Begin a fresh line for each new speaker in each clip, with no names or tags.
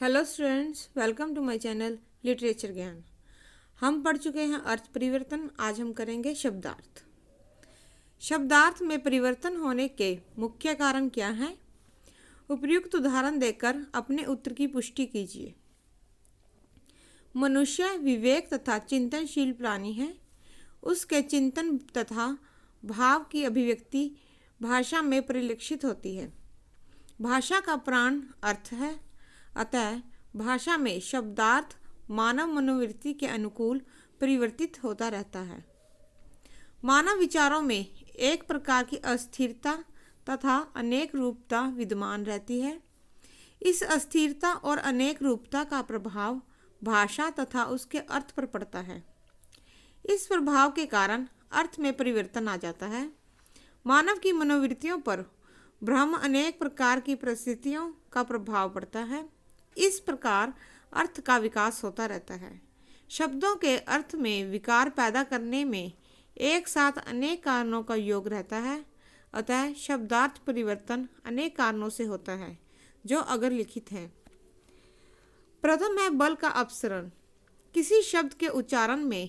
Hello students, welcome to my channel literature Gyan. हम पढ़ चुके हैं अर्थ परिवर्तन। आज हम करेंगे शब्दार्थ। शब्दार्थ में परिवर्तन होने के मुख्य कारण क्या हैं? उपयुक्त उदाहरण देकर अपने उत्तर की पुष्टि कीजिए। मनुष्य विवेक तथा चिंतनशील प्राणी है। उसके चिंतन तथा भाव की अभिव्यक्ति भाषा में परिलक्षित होती है। भाषा का प्राण अर्थ है। अतः भाषा में शब्दार्थ मानव मनोवृत्ति के अनुकूल परिवर्तित होता रहता है। मानव विचारों में एक प्रकार की अस्थिरता तथा अनेक रूपता विद्यमान रहती है। इस अस्थिरता और अनेक रूपता का प्रभाव भाषा तथा उसके अर्थ पर पड़ता है। इस प्रभाव के कारण अर्थ में परिवर्तन आ जाता है। मानव की मनोवृत्तियों पर भ्रम अनेक प्रकार की परिस्थितियों का प्रभाव पड़ता है। इस प्रकार अर्थ का विकास होता रहता है। शब्दों के अर्थ में विकार पैदा करने में एक साथ अनेक कारणों का योग रहता है। अतः शब्दार्थ परिवर्तन अनेक कारणों से होता है, जो अगर लिखित हैं। प्रथम है बल का अपसरण। किसी शब्द के उच्चारण में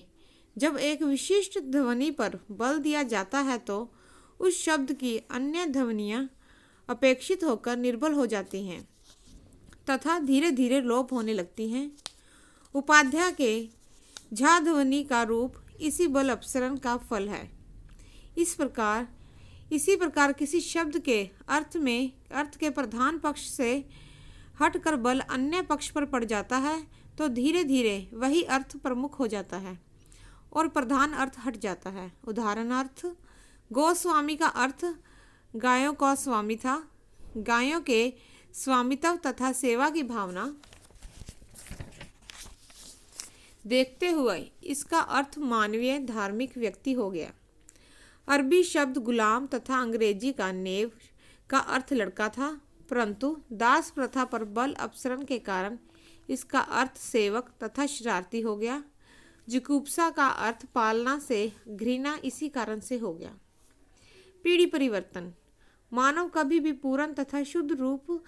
जब एक विशिष्ट ध्वनि पर बल दिया जाता है तो उस शब्द की अन्य ध्वनियाँ अपेक्षित होकर निर्बल हो जाती हैं तथा धीरे धीरे लोप होने लगती हैं। उपाध्याय के झा ध्वनि का रूप इसी बल अपसरण का फल है। इसी प्रकार किसी शब्द के अर्थ के प्रधान पक्ष से हटकर बल अन्य पक्ष पर पड़ जाता है तो धीरे धीरे वही अर्थ प्रमुख हो जाता है और प्रधान अर्थ हट जाता है। उदाहरणार्थ, गोस्वामी का अर्थ गायों का स्वामी था। गायों के स्वामित्व तथा सेवा की भावना देखते हुए इसका अर्थ मानवीय धार्मिक व्यक्ति हो गया। अरबी शब्द गुलाम तथा अंग्रेजी का नेव का अर्थ लड़का था, परंतु दास प्रथा पर बल अपसरण के कारण इसका अर्थ सेवक तथा शरारती हो गया। जिगुप्सा का अर्थ पालना से घृणा इसी कारण से हो गया। पीढ़ी परिवर्तन। मानव कभी भी पूर्ण तथा शुद्ध रूप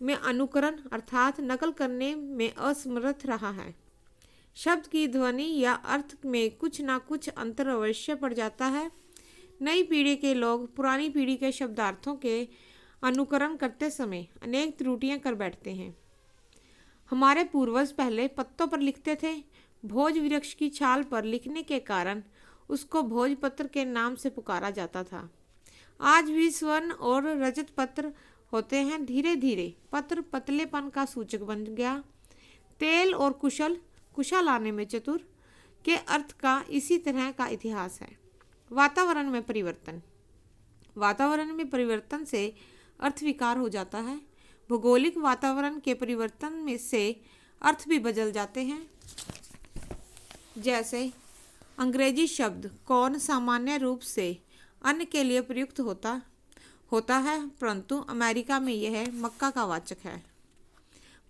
में अनुकरण अर्थात नकल करने में असमर्थ रहा है। शब्द की ध्वनि या अर्थ में कुछ ना कुछ अंतर अवश्य पड़ जाता है। नई पीढ़ी के लोग पुरानी पीढ़ी के शब्दार्थों के अनुकरण करते समय अनेक त्रुटियां कर बैठते हैं। हमारे पूर्वज पहले पत्तों पर लिखते थे। भोज वृक्ष की छाल पर लिखने के कारण उसको भोजपत्र के नाम से पुकारा जाता था। आज भी स्वर्ण और रजत पत्र होते हैं। धीरे धीरे पत्र पतलेपन का सूचक बन गया। तेल और कुशल आने में चतुर के अर्थ का इसी तरह का इतिहास है। वातावरण में परिवर्तन। वातावरण में परिवर्तन से अर्थ विकार हो जाता है। भौगोलिक वातावरण के परिवर्तन में से अर्थ भी बदल जाते हैं। जैसे अंग्रेजी शब्द कौन सामान्य रूप से अन्न के लिए प्रयुक्त होता है, परंतु अमेरिका में यह मक्का का वाचक है।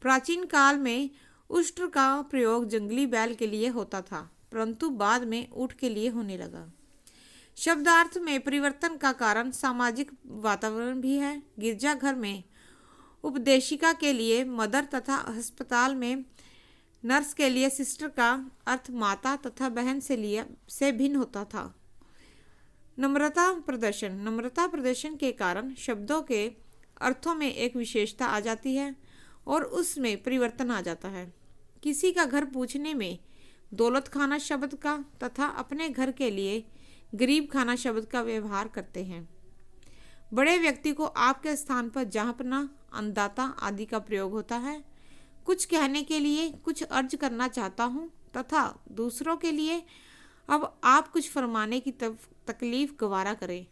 प्राचीन काल में उष्ट्र का प्रयोग जंगली बैल के लिए होता था, परंतु बाद में ऊंट के लिए होने लगा। शब्दार्थ में परिवर्तन का कारण सामाजिक वातावरण भी है। गिरजाघर में उपदेशिका के लिए मदर तथा अस्पताल में नर्स के लिए सिस्टर का अर्थ माता तथा बहन से भिन्न होता था। नम्रता प्रदर्शन के कारण शब्दों के अर्थों में एक विशेषता आ जाती है और उसमें परिवर्तन आ जाता है। किसी का घर पूछने में दौलत खाना शब्द का तथा अपने घर के लिए गरीब खाना शब्द का व्यवहार करते हैं। बड़े व्यक्ति को आपके स्थान पर जहाँपना, अन्नदाता आदि का प्रयोग होता है। कुछ कहने के लिए कुछ अर्ज करना चाहता हूँ तथा दूसरों के लिए अब आप कुछ फरमाने की तकलीफ गवारा करें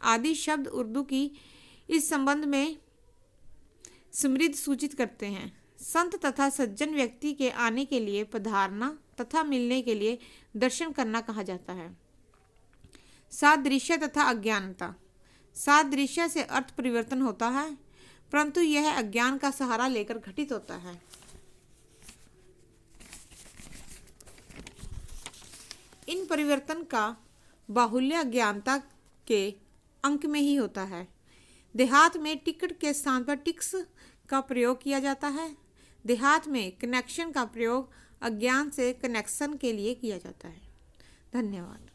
आदि शब्द उर्दू की इस संबंध में समृद्ध सूचित करते हैं। संत तथा सज्जन व्यक्ति के आने के लिए पधारना तथा मिलने के लिए दर्शन करना कहा जाता है। सादृश्य तथा अज्ञानता। सादृश्य से अर्थ परिवर्तन होता है, परंतु यह अज्ञान का सहारा लेकर घटित होता है। इन परिवर्तन का बाहुल्य अज्ञानता के अंक में ही होता है। देहात में टिकट के स्थान पर टिक्स का प्रयोग किया जाता है। देहात में कनेक्शन का प्रयोग अज्ञान से कनेक्शन के लिए किया जाता है। धन्यवाद।